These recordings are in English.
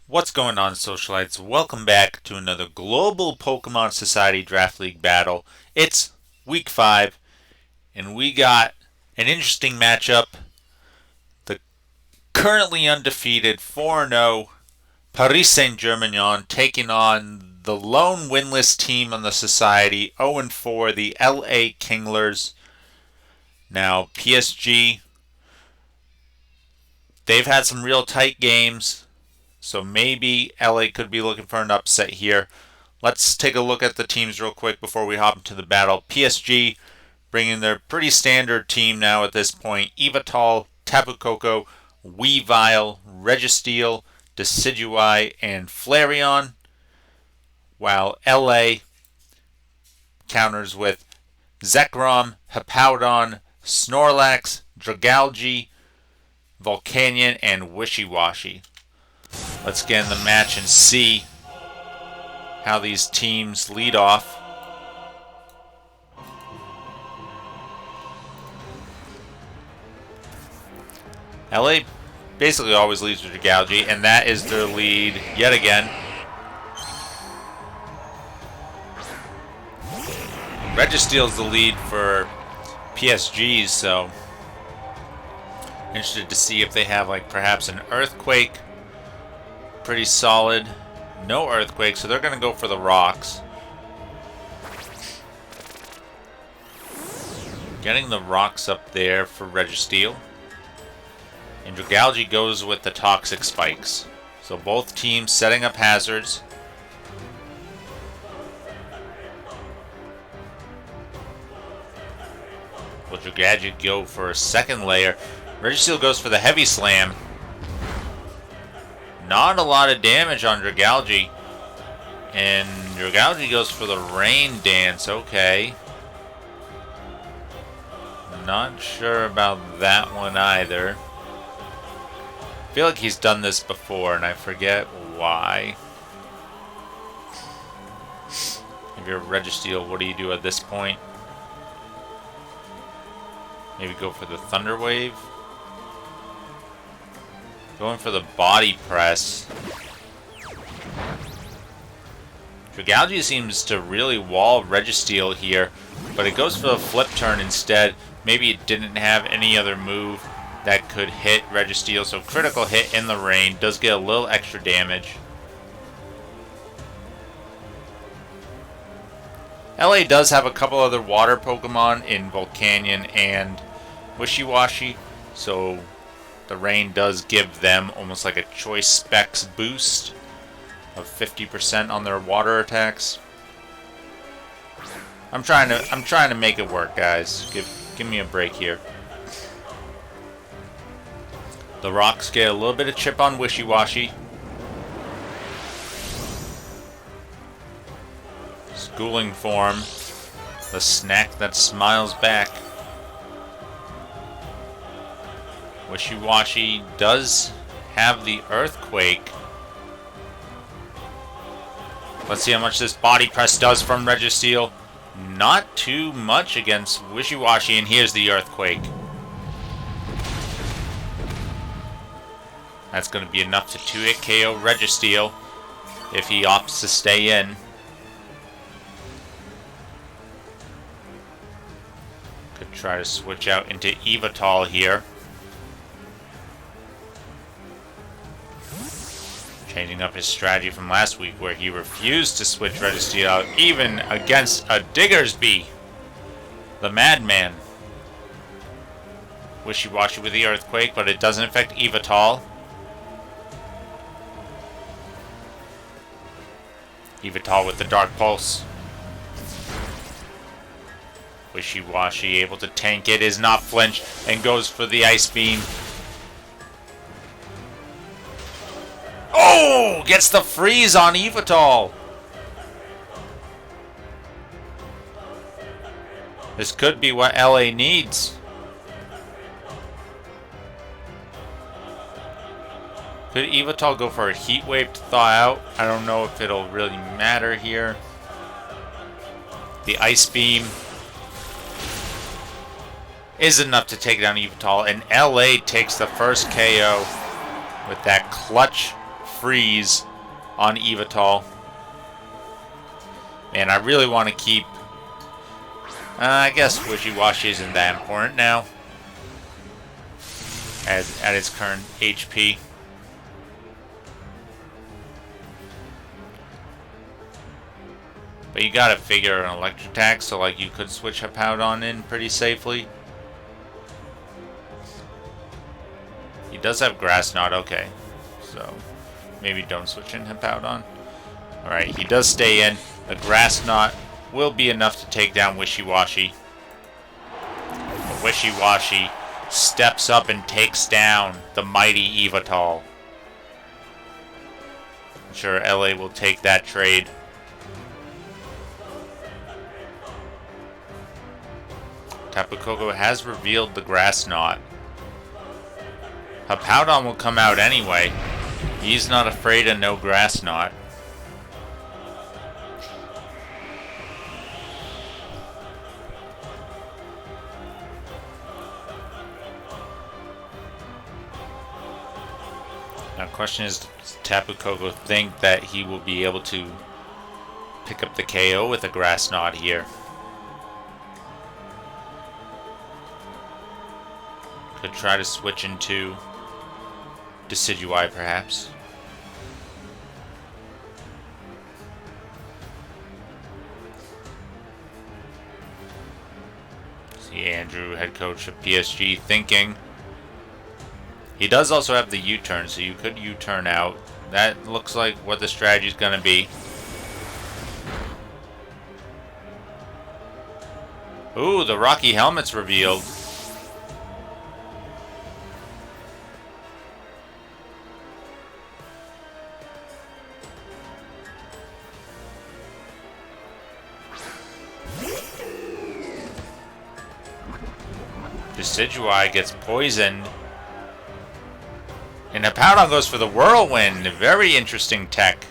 What's going on, Socialites? Welcome back to another Global Pokemon Society Draft League battle. It's week 5, and we got an interesting matchup. The currently undefeated 4-0 Paris Saint-Germignon taking on the lone winless team on the Society, 0-4, the LA Kinglers. Now, PSG, they've had some real tight games. So maybe LA could be looking for an upset here. Let's take a look at the teams real quick before we hop into the battle. PSG bringing their pretty standard team now at this point. Yveltal, Tapu, Koko, Weavile, Registeel, Decidueye, and Flareon. While LA counters with Zekrom, Hippowdon, Snorlax, Dragalge, Volcanion, and Wishiwashi. Let's get in the match and see how these teams lead off. LA basically always leads with Dragalge, and that is their lead yet again. Registeel's the lead for PSG, so interested to see if they have like perhaps an Earthquake. Pretty solid. No Earthquake, so they're going to go for the rocks. Getting the rocks up there for Registeel. And Dragalge goes with the Toxic Spikes. So both teams setting up hazards. Will Dragalge go for a second layer? Registeel goes for the Heavy Slam. Not a lot of damage on Dragalge. And Dragalge goes for the Rain Dance. Okay. Not sure about that one either. I feel like he's done this before and I forget why. If you're Registeel, what do you do at this point? Maybe go for the Thunder Wave. Going for the Body Press. Dragalge seems to really wall Registeel here, but it goes for the Flip Turn instead. Maybe it didn't have any other move that could hit Registeel, so critical hit in the rain does get a little extra damage. LA does have a couple other water Pokemon in Volcanion and Wishiwashi, so the rain does give them almost like a choice specs boost of 50% on their water attacks. I'm trying to make it work, guys. Give me a break here. The rocks get a little bit of chip on Wishiwashi. Schooling form. The snack that smiles back. Wishiwashi does have the Earthquake. Let's see how much this Body Press does from Registeel. Not too much against Wishiwashi, and here's the Earthquake. That's going to be enough to 2-hit KO Registeel if he opts to stay in. Could try to switch out into Yveltal here. Changing up his strategy from last week where he refused to switch Registeel out even against a Diggersby. The Madman. Wishiwashi with the Earthquake, but it doesn't affect Yveltal. Yveltal with the Dark Pulse. Wishiwashi able to tank it, is not flinch, and goes for the Ice Beam. Oh! Gets the freeze on Yveltal. This could be what LA needs. Could Yveltal go for a Heat Wave to thaw out? I don't know if it'll really matter here. The Ice Beam is enough to take down Yveltal, and LA takes the first KO with that clutch freeze on Yveltal. Man, I really want to keep... I guess Wishiwashi isn't that important now. At its current HP. But you gotta figure an electric attack, so like you could switch Hippowdon in pretty safely. He does have Grass Knot, okay. So maybe don't switch in Hippowdon. Alright, he does stay in. The Grass Knot will be enough to take down Wishiwashi. But Wishiwashi steps up and takes down the mighty Yveltal. I'm sure LA will take that trade. Tapu Koko has revealed the Grass Knot. Hippowdon will come out anyway. He's not afraid of no Grass Knot. Now, the question is, does Tapu Koko think that he will be able to pick up the KO with a Grass Knot here? Could try to switch into Decidueye, perhaps. See Andrew, head coach of PSG, thinking. He does also have the U-turn, so you could U-turn out. That looks like what the strategy is going to be. Ooh, the Rocky Helmet's revealed. Decidueye gets poisoned. And Hippowdon goes for the Whirlwind. Very interesting tech.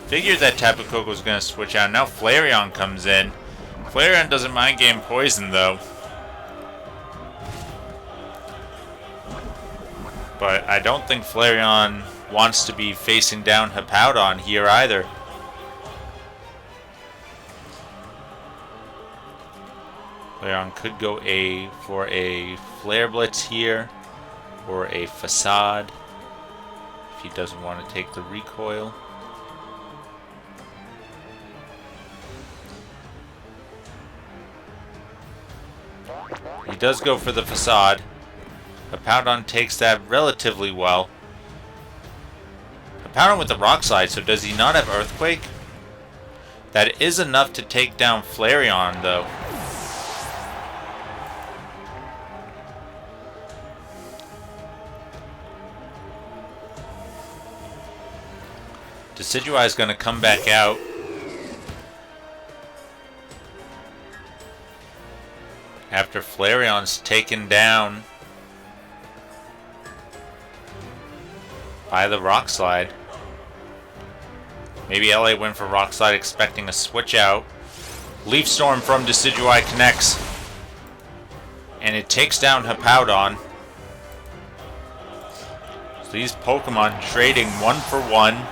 Figured that Tapu Koko was going to switch out. Now Flareon comes in. Flareon doesn't mind getting poisoned, though. But I don't think Flareon wants to be facing down Hippowdon here either. Flareon could go for a Flare Blitz here, or a Facade, if he doesn't want to take the recoil. He does go for the Facade. Hippowdon takes that relatively well. Hippowdon with the Rock Slide, so does he not have Earthquake? That is enough to take down Flareon, though. Decidueye is going to come back out. After Flareon's taken down by the Rock Slide. Maybe LA went for Rock Slide expecting a switch out. Leaf Storm from Decidueye connects. And it takes down Hippowdon. So these Pokemon trading 1 for 1.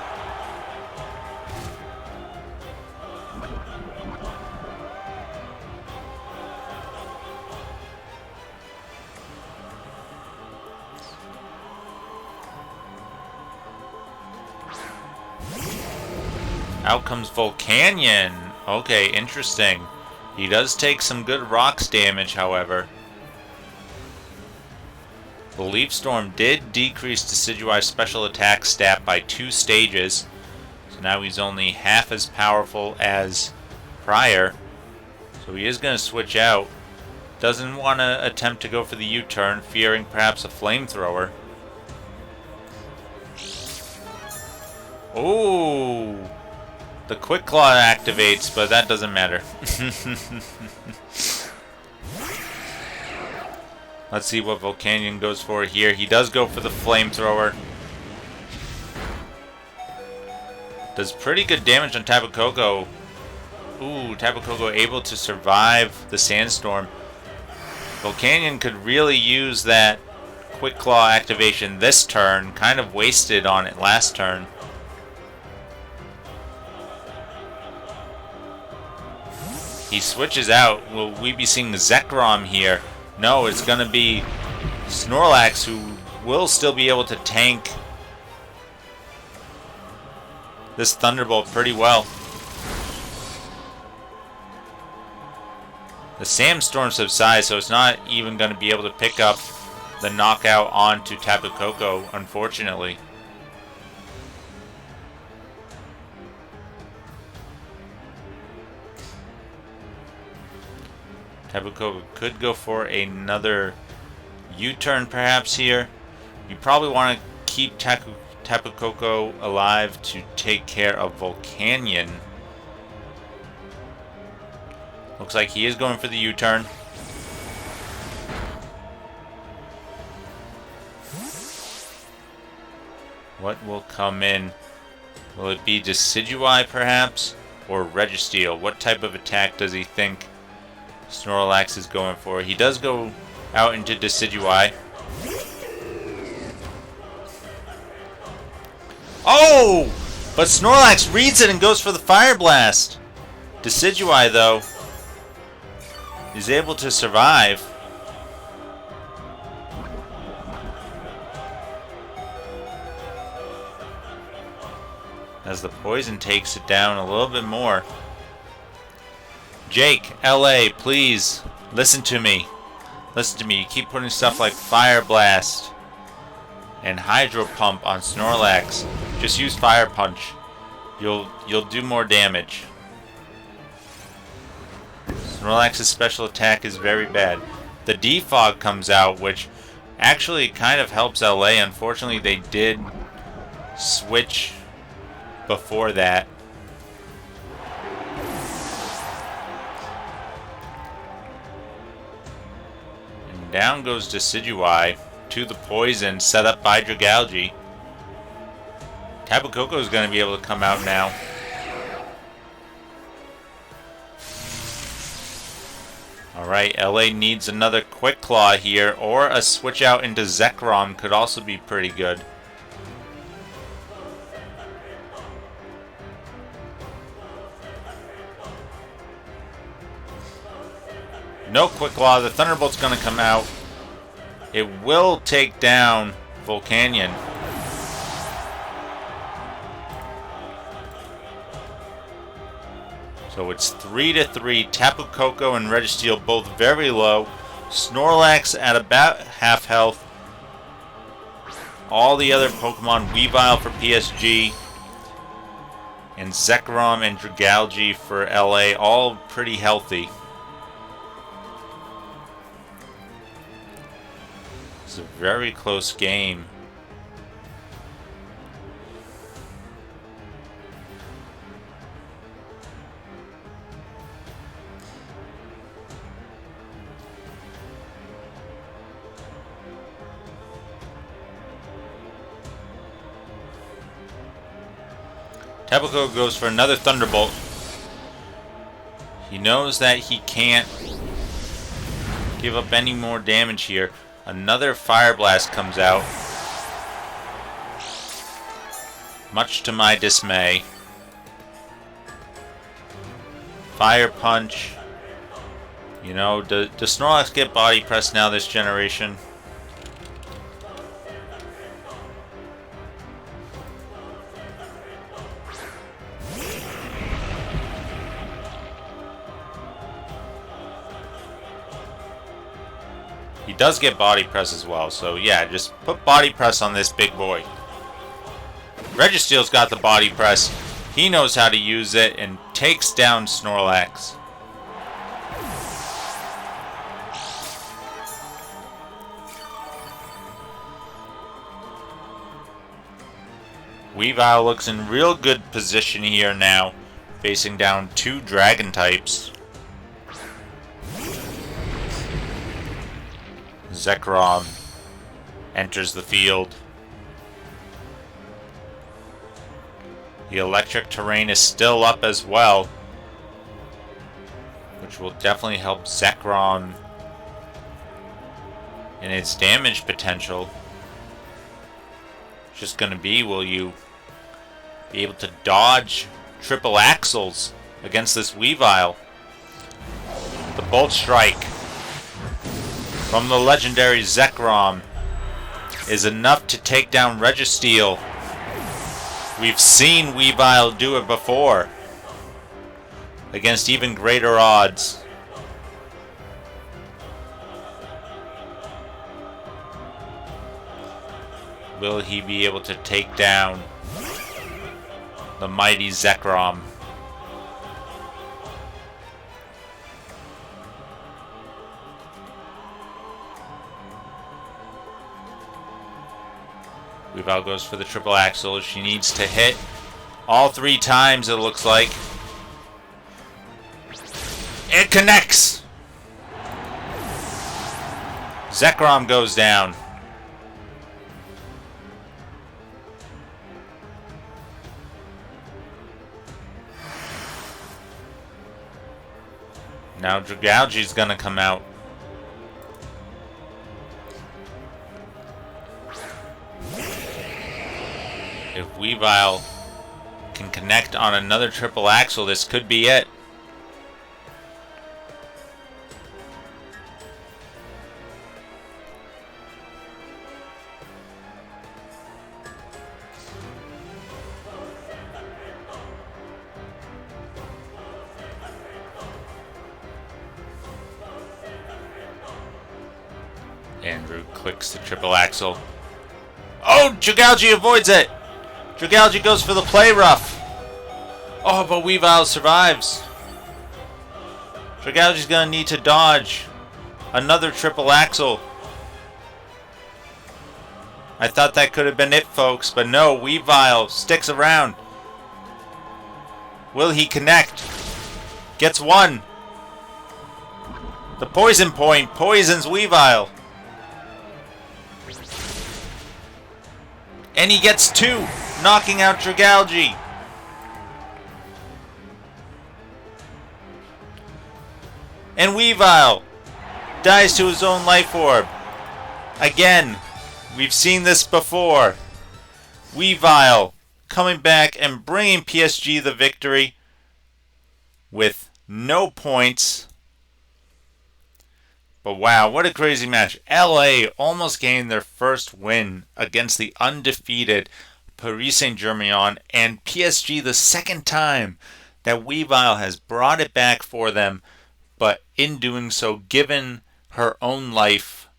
Out comes Volcanion. Okay, interesting. He does take some good rocks damage, however. The Leaf Storm did decrease Decidueye's special attack stat by 2 stages. So now he's only half as powerful as prior. So he is going to switch out. Doesn't want to attempt to go for the U-turn, fearing perhaps a flamethrower. Ooh! The Quick Claw activates, but that doesn't matter. Let's see what Volcanion goes for here. He does go for the Flamethrower. Does pretty good damage on Tapu Koko. Ooh, Tapu Koko able to survive the Sandstorm. Volcanion could really use that Quick Claw activation this turn. Kind of wasted on it last turn. He switches out. Will we be seeing Zekrom here? No, it's going to be Snorlax, who will still be able to tank this Thunderbolt pretty well. The Sandstorm subsides, so it's not even going to be able to pick up the knockout onto Tapu Koko, unfortunately. Tapu Koko could go for another U-turn perhaps here. You probably want to keep Tapu Koko alive to take care of Volcanion. Looks like he is going for the U-turn. What will come in? Will it be Decidueye perhaps? Or Registeel? What type of attack does he think Snorlax is going for? He does go out into Decidueye. Oh! But Snorlax reads it and goes for the Fire Blast. Decidueye, though, is able to survive. As the poison takes it down a little bit more. Jake, LA, please, listen to me. Listen to me. You keep putting stuff like Fire Blast and Hydro Pump on Snorlax. Just use Fire Punch. You'll do more damage. Snorlax's special attack is very bad. The Defog comes out, which actually kind of helps LA. Unfortunately, they did switch before that. And down goes Decidueye to the poison set up by Dragalge. Tapu Koko is going to be able to come out now. Alright, LA needs another Quick Claw here, or a switch out into Zekrom could also be pretty good. No Quick Claw, the Thunderbolt's going to come out. It will take down Volcanion. So it's 3-3. Tapu Koko and Registeel both very low. Snorlax at about half health. All the other Pokemon, Weavile for PSG, and Zekrom and Dragalge for LA, all pretty healthy. It's a very close game. Tapu Koko goes for another Thunderbolt. He knows that he can't give up any more damage here. Another Fire Blast comes out. Much to my dismay. Fire Punch. You know, does Snorlax get Body Press now this generation? He does get Body Press as well, so yeah, just put Body Press on this big boy. Registeel's got the Body Press. He knows how to use it and takes down Snorlax. Weavile looks in real good position here now, facing down two Dragon types. Zekrom enters the field. The electric terrain is still up as well, which will definitely help Zekrom And its damage potential is just going to be, will you be able to dodge triple axles against this Weavile? The Bolt Strike from the legendary Zekrom is enough to take down Registeel. We've seen Weavile do it before against even greater odds. Will he be able to take down the mighty Zekrom? Weavile goes for the triple axle. She needs to hit all 3 times, it looks like. It connects! Zekrom goes down. Now Dragalge's gonna come out. If Weavile can connect on another triple axle, this could be it. Andrew clicks the triple axle. Oh, Dragalge avoids it! Dragalge goes for the play rough. Oh, but Weavile survives. Dragalge's gonna need to dodge another triple axle. I thought that could have been it, folks, but no, Weavile sticks around. Will he connect? Gets one. The poison point poisons Weavile. And he gets 2, knocking out Dragalge. And Weavile dies to his own life orb. Again, we've seen this before. Weavile coming back and bringing PSG the victory with no points. But wow, what a crazy match. LA almost gained their first win against the undefeated Paris Saint-Germignon, and PSG the second time that Weavile has brought it back for them, but in doing so, given her own life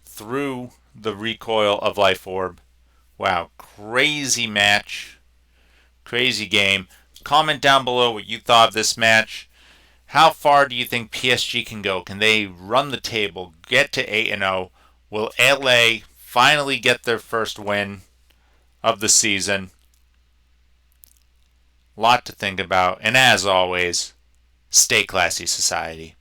through the recoil of Life Orb. Wow, crazy match. Crazy game. Comment down below what you thought of this match. How far do you think PSG can go? Can they run the table, get to 8-0? Will LA finally get their first win of the season? Lot to think about. And as always, stay classy, society.